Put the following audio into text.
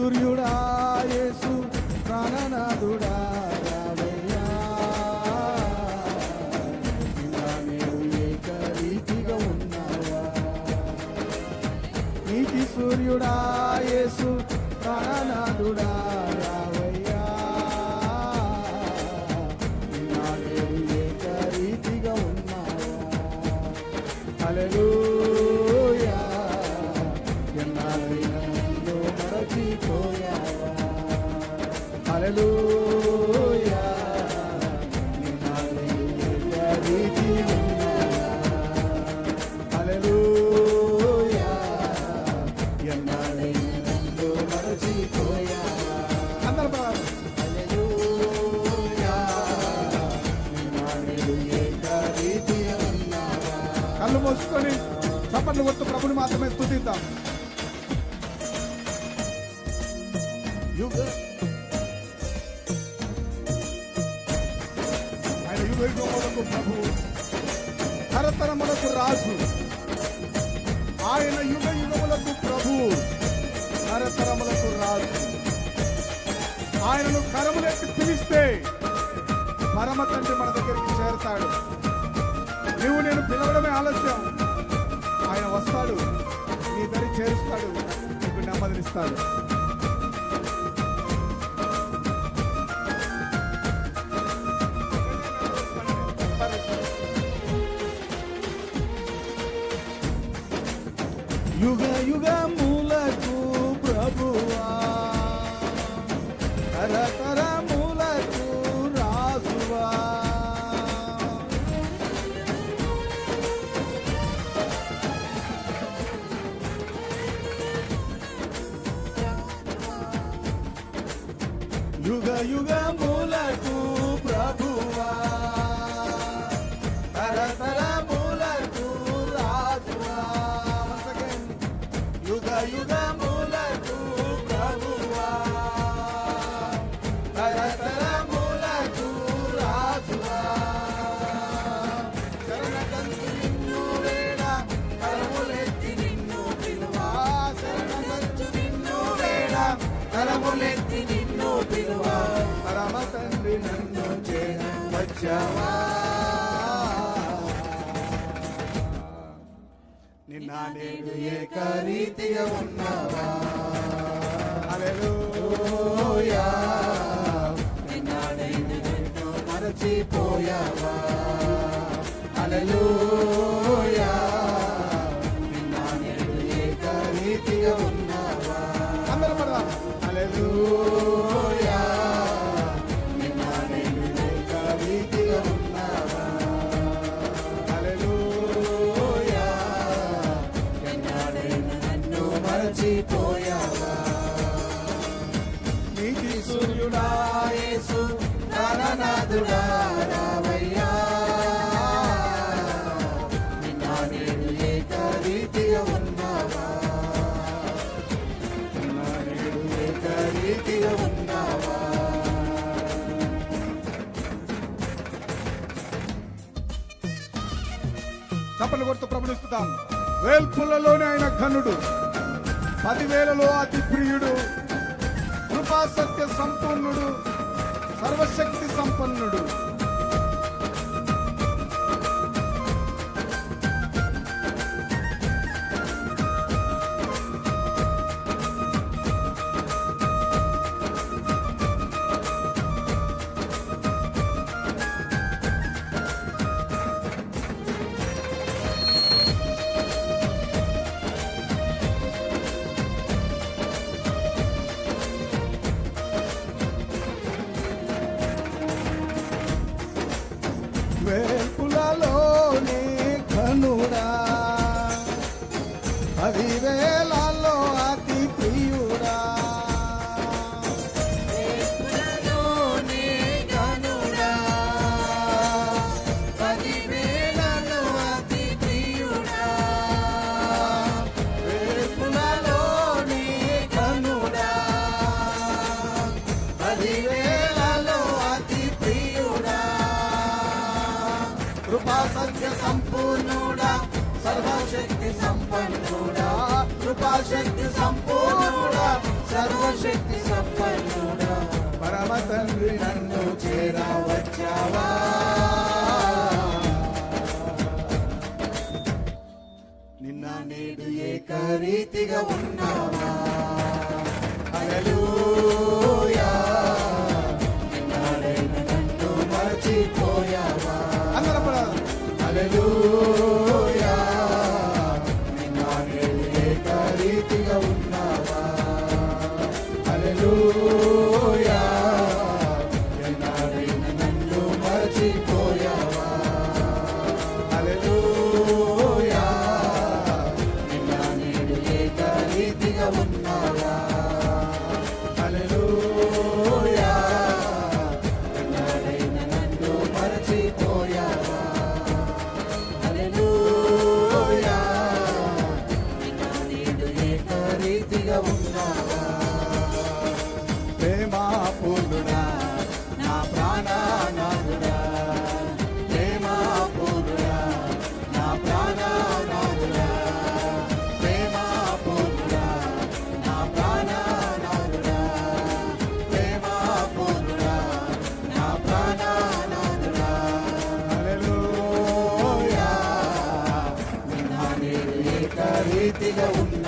సూర్యుడా యేసు ప్రాణనాథుడా రావయ్యా, నిన్న నేడు ఏకరీతిగా ఉన్నావా. నీతి సూర్యుడా యేసు ప్రాణనాథుడా రావయ్యా, నిన్న నేడు ఏకరీతిగా ఉన్నావా. హల్లెలూయా, ఎన్నాళ్ళైనా నన్ను మరచిపోయావా. హల్లెలూయా, నిన్న నేడు ఏకరీతిగా ఉన్నావా. హల్లెలూయా, ఎన్నాళ్ళైనా నన్ను మరచిపోయావా. అందరూ హల్లెలూయా, నిన్న నేడు ఏకరీతిగా ఉన్నావా. కళ్ళు మూసుకొని చప్పట్లు కొడుతూ ప్రభుని మాత్రమే స్తుతిద్దాం. ఆయన యుగ యుగములకు ప్రభు, తరతరములకు రాజు. ఆయన యుగ యుగములకు ప్రభు, తరతరములకు రాజు. ఆయనను కరములెత్తి పిలిస్తే పరమ తండ్రి మన దగ్గరికి చేరతాడు. నువ్వు నేను పిలవడమే ఆలస్యం, ఆయన వస్తాడు, నీ దరి చేరుస్తాడు, నీకు నెమ్మదినిస్తాడు. యుగ యుగములకు ప్రభువా, తరతరములకు రాజువా. యుగ యుగములకు ప్రభువా, తరతరములకు రాజువా. యుగ యుగములకు ప్రభువా, తరతరములకు రాజువా. శరణగంతు నిన్ను వేడ, కరములెత్తి నిన్ను పిలువా. శరణగంతు నిన్ను వేడ, కరములెత్తి నిన్ను పిలువా. పరమ తండ్రి నన్ను చేర వచ్చావా. నిన్న నేడు ఏకరీతిగా ఉన్నావా. హల్లెలూయా, నిన్న నేడు నిన్ను మరచిపోయావా. హల్లెలూయా, నిన్న నేడు ఏకరీతిగా ఉన్నావా. అందరూ పడదాం. హల్లెలూయా, నిన్న నేడు ఏకరీతిగా ఉన్నావా. హల్లెలూయా, నన్ను మరచిపోయావా. నీతి సూర్యుడా యేసు ప్రాణనాథుడా రావయ్యా, నిన్న నేడు ఏకరీతిగా ఉన్నావా. నిన్న నేడు ఏకరీతిగా ఉన్నావా. చప్పట్లు కొడుతూ ప్రభునిస్తున్నాం. వేల్పులలోనే ఆయన ఘనుడు, 10,000లో అతి ప్రియుడు, కృపా సత్య సంపన్నుడు, సర్వశక్తి సంపన్నుడు. వేల్పులలోనే ఘనుడా, 10,000లో అతి ప్రియుడా. వేల్పులలోనే ఘనుడా, 10,000లో అతి ప్రియుడా. వేల్పులలోనే ఘనుడా, 10,000లో అతి ప్రియుడా. కృపా సత్య సంపూర్ణుడా, సర్వశక్తి సంపన్నుడా. కృపా శక్తి సంపూర్ణుడా, సర్వశక్తి సంపన్నుడా పరమ తండ్రి నన్ను చేరవచ్చావా నిన్న నేడు ఏకరీతిగా ఉన్నావా హల్లెలూయా నిన్నడైన నన్ను మరచిపోయావా అందరం పడాలి. హల్లెలూయా నిన్న నేడు ఏకరీతిగా ఉన్నావా హల్లెలూయా నిన్నడైన నన్ను మరచిపోయావా హల్లెలూయా నిన్న నేడు ఏకరీతిగా ఉన్నావా హల్లెలూయా నిన్నడైన నన్ను మరచిపోయావా హల్లెలూయా నిన్న నేడు ఏకరీతిగా ఉన్నావా ప్రేమా పూర్ణుడా నా ప్రాణనాథుడా ప్రేమా పూర్ణుడా నా ప్రాణనాథుడా ప్రేమా పూర్ణుడా నా ప్రాణనాథుడా ప్రేమా పూర్ణుడా నా ప్రాణనాథుడా హల్లెలూయా నిన్న నేడు ఏకరీతిగా ఉన్నా